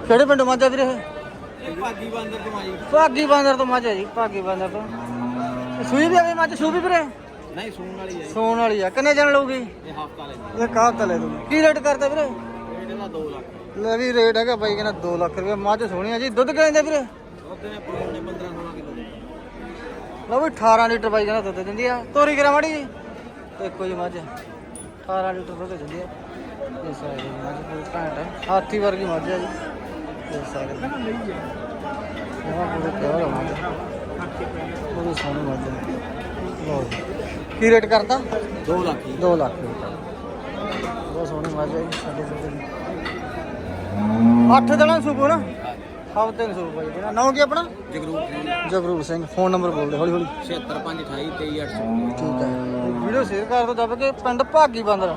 ਕਿਹੜੇ ਪਿੰਡੋਂ ਮੱਝ ਆ ਵੀਰੇ? ਭਾਗੀ ਬਾਂਦਰ ਤੋਂ ਆਈ। ਭਾਗੀ ਬਾਂਦਰ ਤੋਂ ਮੱਝ ਹੈ ਜੀ, ਭਾਗੀ ਬਾਂਦਰ ਤੋਂ। ਸੂਈ ਵੀ ਆ ਗਈ ਮੱਝ, ਸੂ ਵੀ ਵੀਰੇ? ਨਹੀਂ ਸੂਣ ਵਾਲੀ ਹੈ। ਸੂਣ ਵਾਲੀ ਆ। ਕਿੰਨੇ ਦਿਨ ਲਊਗੀ? ਇਹ ਹਫਤਾ ਲੈ ਇਹ ਹਫਤਾ ਲੈ ਦੂਗੀ। ਕੀ ਰੇਟ ਕਰਦਾ ਵੀਰੇ? ਇਹਦਾ 2 ਲੱਖ। ਲੈ ਵੀ ਰੇਟ ਹੈਗਾ ਬਾਈ ਕਹਿੰਦਾ 2 ਲੱਖ ਰੁਪਏ। ਮੱਝ ਸੋਹਣੀ ਆ ਜੀ। ਦੁੱਧ ਕਿੰਨੇ ਦਿੰਦਾ ਵੀਰੇ? ਉਹਦੇ ਨੇ ਪਰੋਣੇ 15-16 ਕਿਲੋ। ਲਓ ਵੀ 18 ਲੀਟਰ ਬਾਈ ਕਹਿੰਦਾ ਦੁੱਧ ਦਿੰਦੀ ਆ। ਤੋਰੀ ਕਰਾ ਮਾੜੀ ਜੀ, ਇੱਕੋ ਜੀ ਮੱਝ 18 ਲੀਟਰ ਦੁੱਧ ਦਿੰਦੀ ਆ। ਇਹ ਸਾਰੇ ਮੱਝ ਕੋਈ ਘੈਂਟ ਹੈ, ਹਾਥੀ ਵਰਗੀ ਮੱਝ ਆ ਜੀ। ਇਹ ਸਾਰੇ ਪੂਰੇ ਪਿਓਰ ਆ ਮੱਝ, ਬੜੀ ਸੋਹਣੀ ਮੱਝ ਹੈ। ਲਓ ਕੀ ਰੇਟ ਕਰਦਾ? 2 ਲੱਖ। 2 ਲੱਖ ਰੁਪਏ। ਬਹੁਤ ਸੋਹਣੀ ਮੱਝ ਹੈ ਜੀ। ਸਾਡੇ ਦੁੱਧ ਦੀ 8 ਦਿਨਾਂ ਸੂਬੋ ਨਾ, ਹਫ਼ਤੇ ਨੂੰ ਸੂਬ ਬਾਈ ਦੇਣਾ। ਨਾਮ ਕੀ ਆਪਣਾ? ਜਗਰੂਪ ਸਿੰਘ। ਫੋਨ ਨੰਬਰ ਬੋਲ ਦੇ ਹੌਲੀ ਹੌਲੀ। 76 528 23 800। ਠੀਕ ਹੈ, ਵੀਡੀਓ ਸ਼ੇਅਰ ਕਰ ਦਿਓ ਦੱਬ ਕੇ। ਪਿੰਡ ਭਾਗੀ ਬਾਂਦਰ